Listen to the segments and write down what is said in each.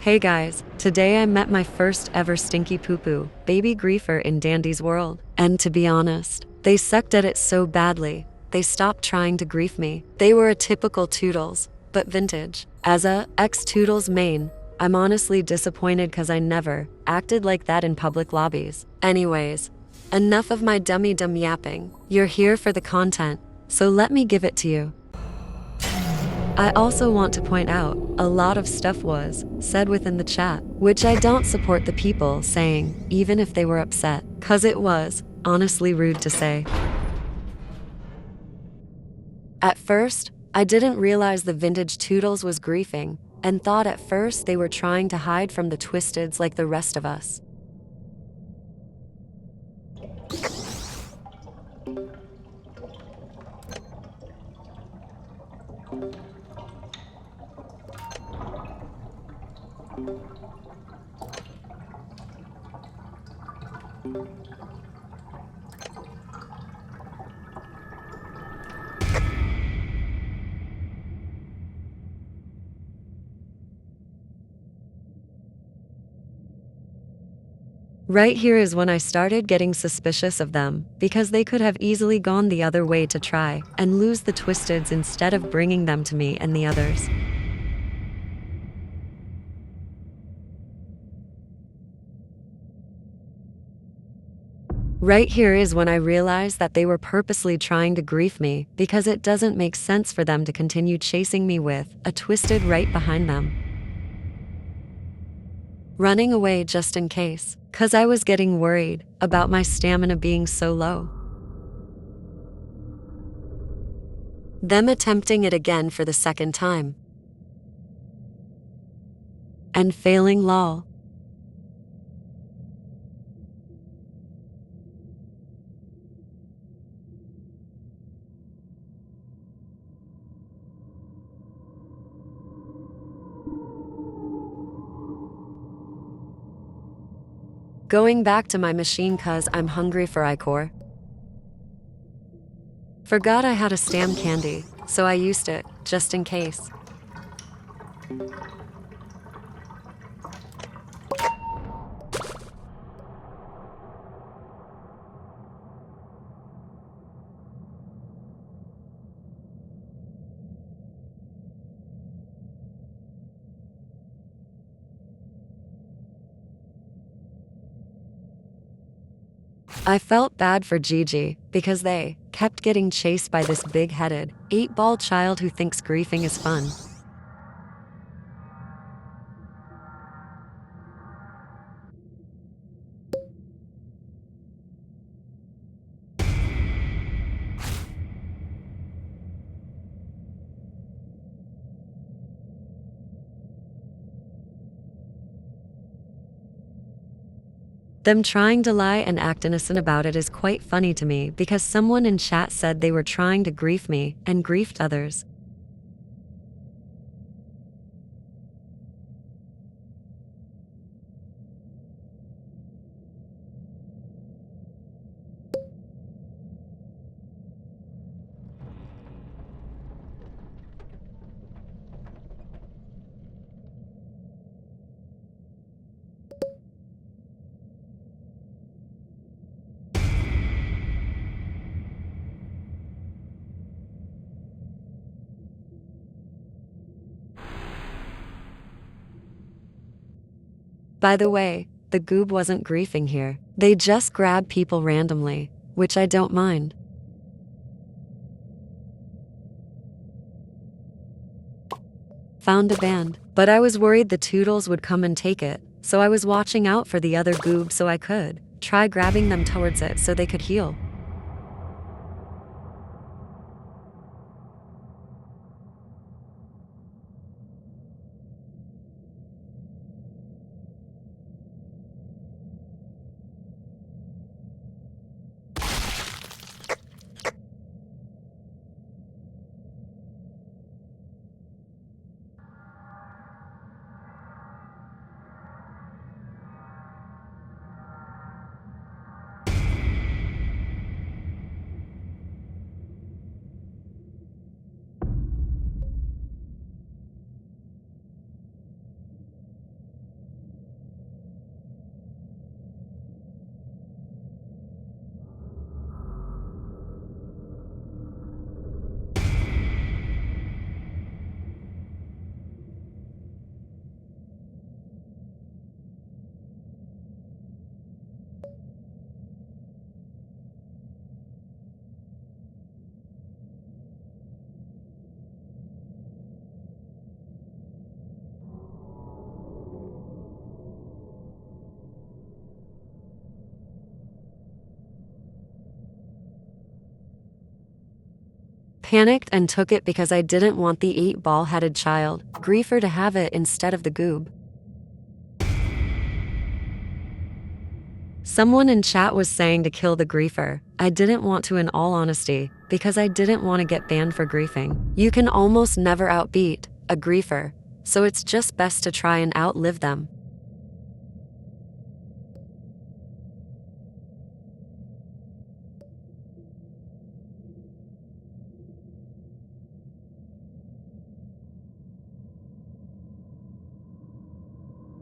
Hey guys, today I met my first ever stinky poo-poo, baby griefer in Dandy's world. And to be honest, they sucked at it so badly, they stopped trying to grief me. They were a typical Toodles, but vintage. As a ex-Toodles main, I'm honestly disappointed cause I never acted like that in public lobbies. Anyways, enough of my dumb yapping. You're here for the content, so let me give it to you. I also want to point out, a lot of stuff was said within the chat, which I don't support the people saying, even if they were upset, cause it was honestly rude to say. At first, I didn't realize the vintage Toodles was griefing, and thought at first they were trying to hide from the Twisteds like the rest of us. Right here is when I started getting suspicious of them, because they could have easily gone the other way to try and lose the Twisteds instead of bringing them to me and the others. Right here is when I realized that they were purposely trying to grief me because it doesn't make sense for them to continue chasing me with a Twisted right behind them. Running away just in case, cause I was getting worried about my stamina being so low. Them attempting it again for the second time. And failing lol. Going back to my machine cause I'm hungry for ichor. Forgot I had a stam candy, so I used it, just in case. I felt bad for Gigi because they kept getting chased by this big-headed, 8-ball child who thinks griefing is fun. Them trying to lie and act innocent about it is quite funny to me because someone in chat said they were trying to grief me and griefed others. By the way, the goob wasn't griefing here. They just grab people randomly, which I don't mind. Found a band, but I was worried the Toodles would come and take it, so I was watching out for the other goob so I could try grabbing them towards it so they could heal. panicked and took it because I didn't want the 8-ball-headed child, Griefer, to have it instead of the goob. Someone in chat was saying to kill the griefer. I didn't want to, in all honesty, because I didn't want to get banned for griefing. You can almost never outbeat a griefer, so it's just best to try and outlive them.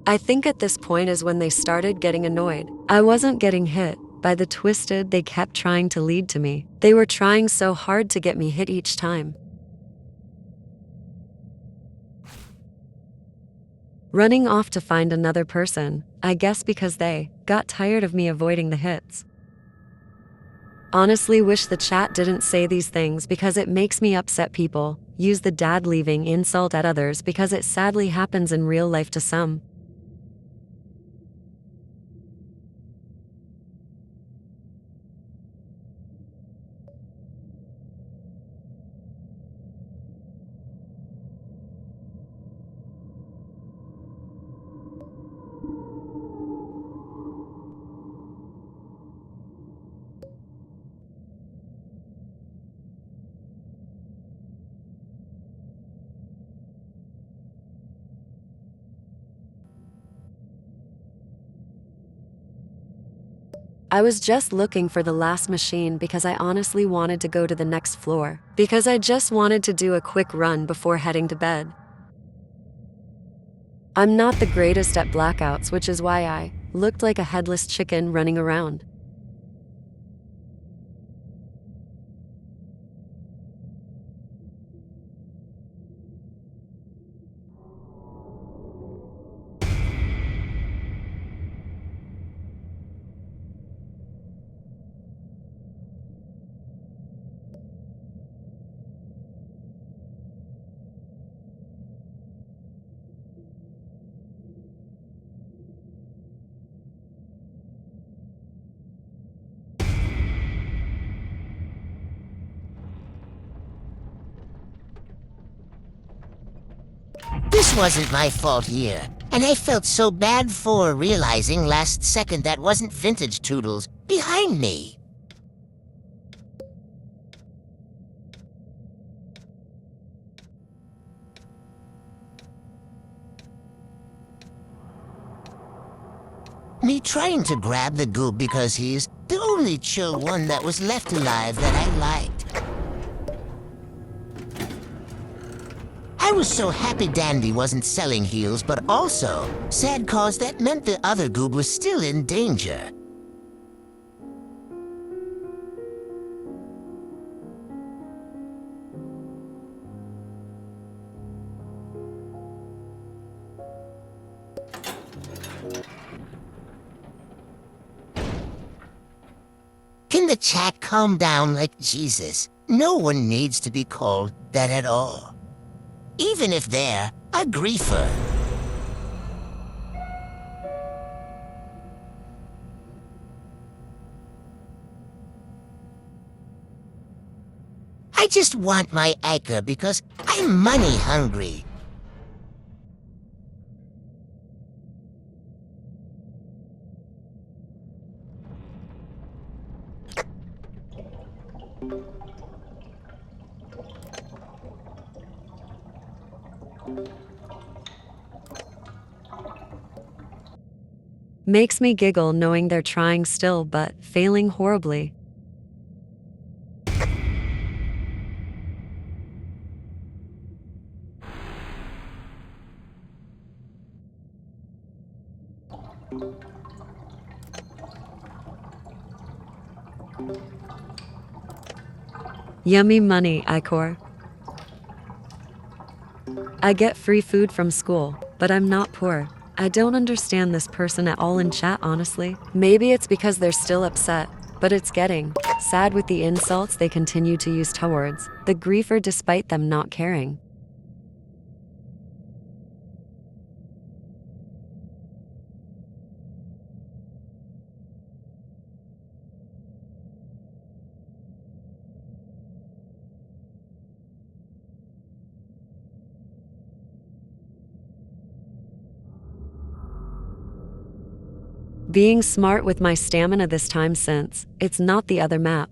I think at this point is when they started getting annoyed. I wasn't getting hit by the twisted they kept trying to lead to me. They were trying so hard to get me hit each time. Running off to find another person, I guess because they got tired of me avoiding the hits. Honestly wish the chat didn't say these things because it makes me upset. People use the dad leaving insult at others because it sadly happens in real life to some. I was just looking for the last machine because I honestly wanted to go to the next floor, because I just wanted to do a quick run before heading to bed. I'm not the greatest at blackouts, which is why I looked like a headless chicken running around. This wasn't my fault here, and I felt so bad for realizing last second that wasn't Vintage Toodles behind me. Me trying to grab the goob because he's the only chill one that was left alive that I liked. I was so happy Dandy wasn't selling heals, but also sad cause that meant the other goob was still in danger. Can the chat calm down like Jesus? No one needs to be called that at all. Even if they're a griefer. I just want my Ica because I'm money hungry. Makes me giggle knowing they're trying still but failing horribly. Yummy money, Icor. I get free food from school, but I'm not poor. I don't understand this person at all in chat, honestly. Maybe it's because they're still upset, but it's getting sad with the insults they continue to use towards the griefer despite them not caring. Being smart with my stamina this time since it's not the other map.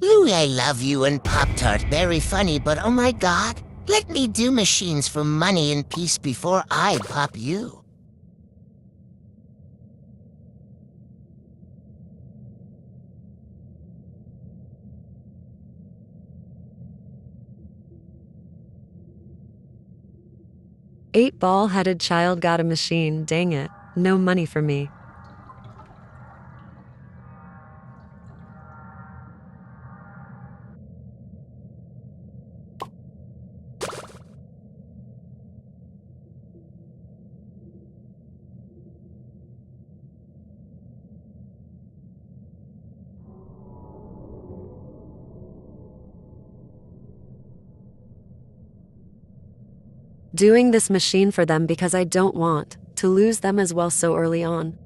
Louie, I love you and Pop-Tart very funny, but oh my god, let me do machines for money and peace before I pop you. Eight ball-headed child got a machine, dang it. No money for me. Doing this machine for them because I don't want to lose them as well so early on.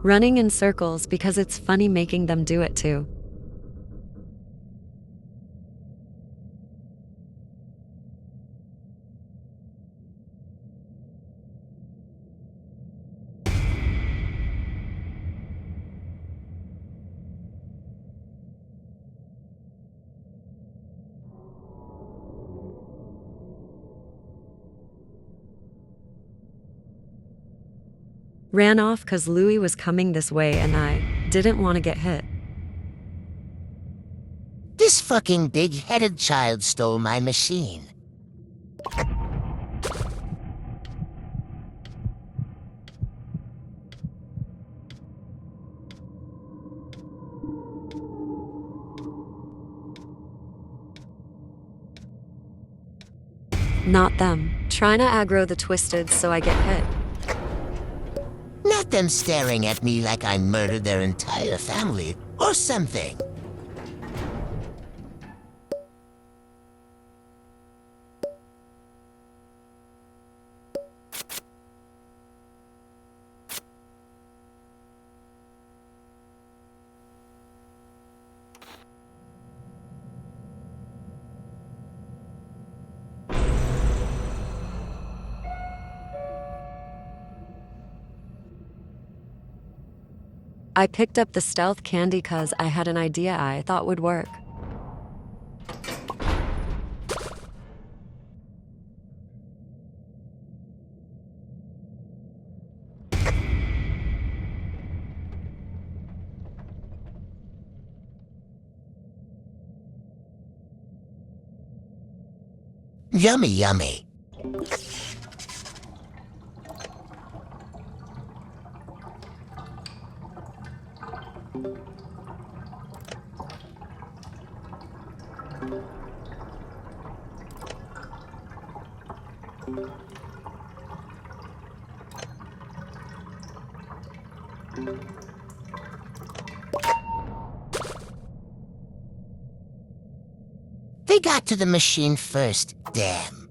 Running in circles because it's funny making them do it too. Ran off cause Louie was coming this way and I didn't want to get hit. This fucking big-headed child stole my machine. Not them. Trying to aggro the twisted so I get hit. Not them staring at me like I murdered their entire family or something. I picked up the stealth candy cause I had an idea I thought would work. Yummy, yummy. They got to the machine first, damn.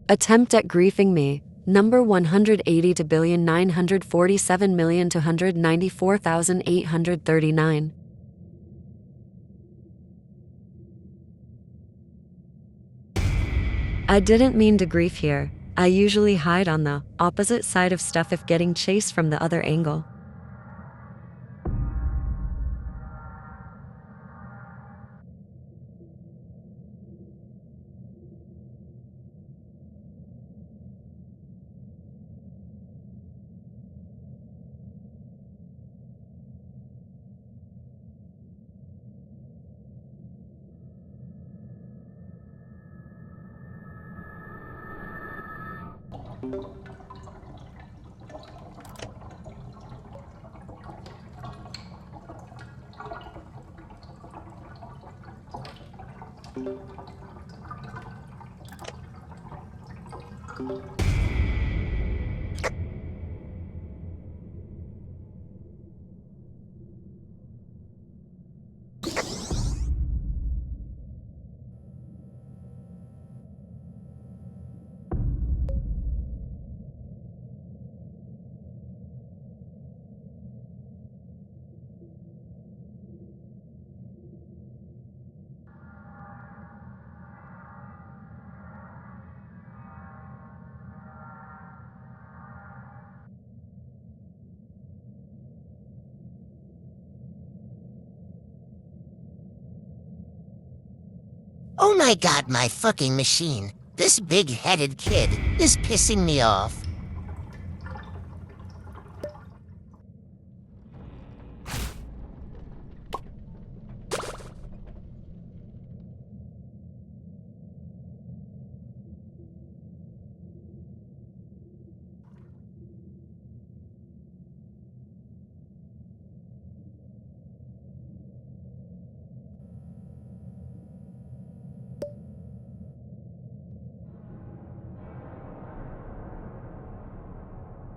Attempt at griefing me. Number 180,947,294,839. I didn't mean to grief here. I usually hide on the opposite side of stuff if getting chased from the other angle. Oh my god, my fucking machine. This big-headed kid is pissing me off.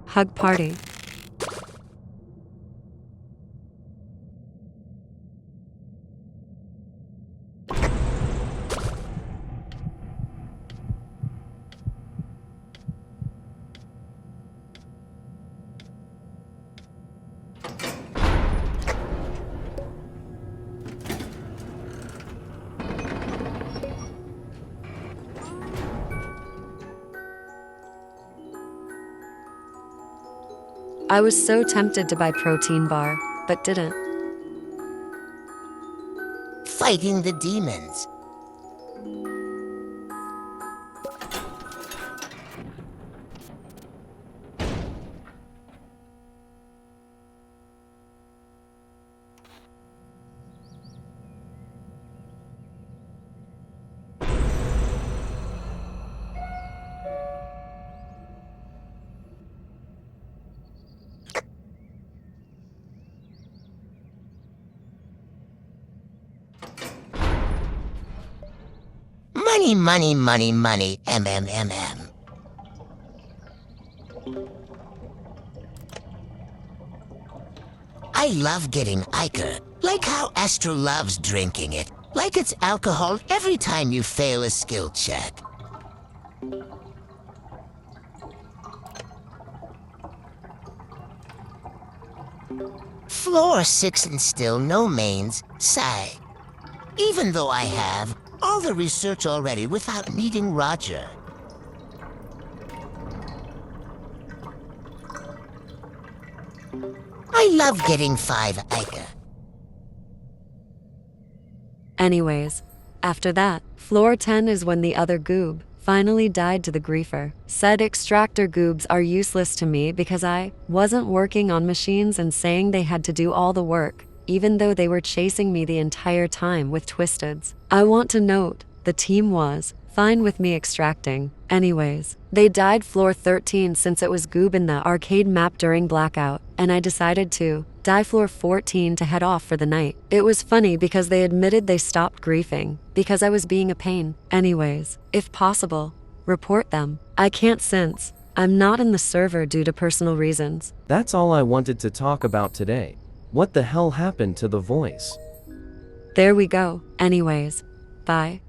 Hug party. I was so tempted to buy protein bar, but didn't. Fighting the demons. Money, money, money, money, MMMM. I love getting Iker, like how Astro loves drinking it, like it's alcohol every time you fail a skill check. Floor 6 and still no mains, sigh. Even though I have all the research already without needing Roger. I love getting 5 Iker. Anyways, after that, floor 10 is when the other goob finally died to the griefer. Said extractor goobs are useless to me because I wasn't working on machines and saying they had to do all the work, even though they were chasing me the entire time with Twisteds. I want to note, the team was fine with me extracting. Anyways, they died floor 13 since it was goob in the arcade map during blackout, and I decided to die floor 14 to head off for the night. It was funny because they admitted they stopped griefing because I was being a pain. Anyways, if possible, report them. I can't since I'm not in the server due to personal reasons. That's all I wanted to talk about today. What the hell happened to the voice? There we go. Anyways, bye.